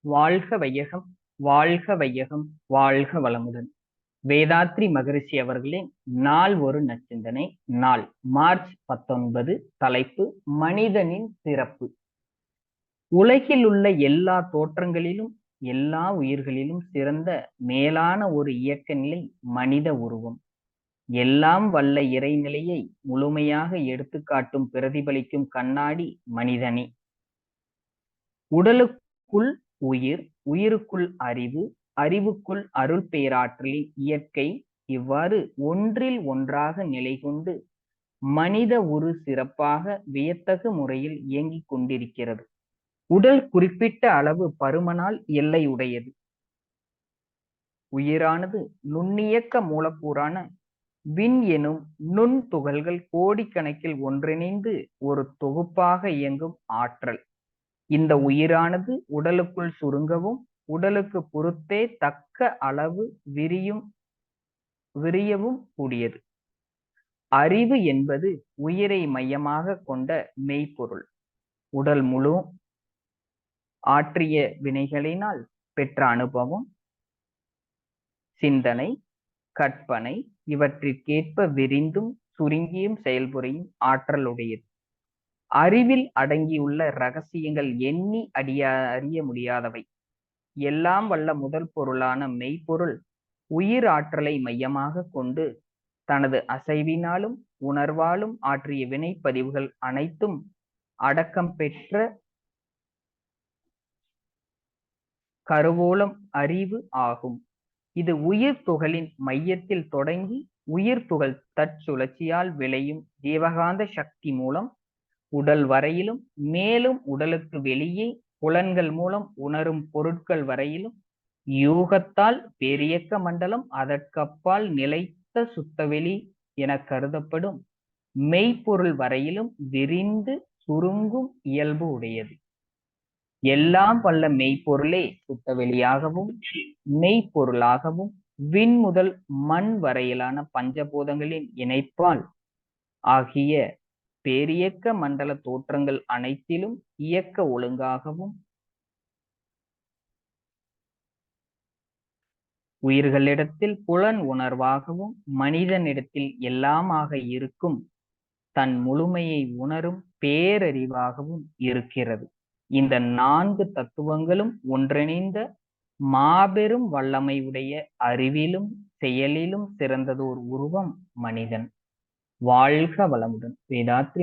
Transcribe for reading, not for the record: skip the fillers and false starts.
வாழ்க வையகம், வாழ்க வையகம், வாழ்க வளமுடன். வேதாத்ரி மகரிஷி அவர்களின் நாள் ஒரு நச்சிந்தனை. நாள் மார்ச் 19. தலைப்பு மனிதனின் சிறப்பு. உலகில் உள்ள எல்லா தோற்றங்களிலும் எல்லா உயிர்களிலும் சிறந்த மேலான ஒரு இயக்க நிலை மனித உருவம். எல்லாம் வல்ல இறைநிலையை முழுமையாக எடுத்துக்காட்டும் பிரதிபலிக்கும் கண்ணாடி மனிதனே. உடலுக்குள் உயிர், உயிருக்குள் அறிவு, அறிவுக்குள் அருள் பேராற்றலின் இயற்கை இவ்வாறு ஒன்றில் ஒன்றாக நிலை கொண்டு மனித உரு சிறப்பாக வியத்தகு முறையில் இயங்கிக் கொண்டிருக்கிறது. உடல் குறிப்பிட்ட அளவு பருமனால் எல்லை உடையது. உயிரானது நுண்ணியக்க மூலக்கூறான விண் எனும் நுண் துகள்கள் கோடிக்கணக்கில் ஒன்றிணைந்து ஒரு தொகுப்பாக இயங்கும் ஆற்றல். இந்த உயிரானது உடலுக்குள் சுருங்கவும் உடலுக்கு பொறுத்தே தக்க அளவு விரியவும் கூடியது. அறிவு என்பது உயிரை மையமாக கொண்ட மெய்ப்பொருள். உடல் முழு ஆற்றிய வினைகளினால் பெற்ற அனுபவம், சிந்தனை, கற்பனை இவற்றிற்கேற்ப விரிந்தும் சுருங்கியும் செயல்புரியும் ஆற்றல் உடையது. அறிவில் அடங்கியுள்ள ரகசியங்கள் எண்ணி அறிய முடியாதவை. எல்லாம் வல்ல முதல் பொருளான மெய்ப்பொருள் உயிர் ஆற்றலை மையமாக கொண்டு தனது அசைவினாலும் உணர்வாலும் ஆற்றிய வினைப்பதிவுகள் அனைத்தும் அடக்கம் பெற்ற கருவூலம் அறிவு ஆகும். இது உயிர் துகளின் மையத்தில் தொடங்கி உயிர் துகள் தற்சுழற்சியால் விளையும் ஜீவகாந்த சக்தி மூலம் உடல் வரையிலும், மேலும் உடலுக்கு வெளியே புலன்கள் மூலம் உணரும் பொருட்கள் வரையிலும், யூகத்தால் பேரியக்க மண்டலம் அதற்கப்பால் நிலைத்த சுத்தவெளி என கருதப்படும் மெய்ப்பொருள் வரையிலும் விரிந்து சுருங்கும் இயல்பு உடையது. எல்லாம் வல்ல மெய்ப்பொருளே சுத்தவெளியாகவும் மெய்ப்பொருளாகவும் விண் முதல் மண் வரையிலான பஞ்சபூதங்களின் இணைப்பால் ஆகிய பேரியக்க மண்டல தோற்றங்கள் அனைத்திலும் இயக்க ஒழுங்காகவும் உயிர்களிடத்தில் புலன் உணர்வாகவும் மனிதனிடத்தில் எல்லாமாக இருக்கும் தன் முழுமையை உணரும் பேரறிவாகவும் இருக்கிறது. இந்த 4 தத்துவங்களும் ஒன்றிணைந்த மாபெரும் வல்லமை உடைய அறிவிலும் செயலிலும் சிறந்ததோர் உருவம் மனிதன். வாழ்க வளமுடன். வேதாத்ரி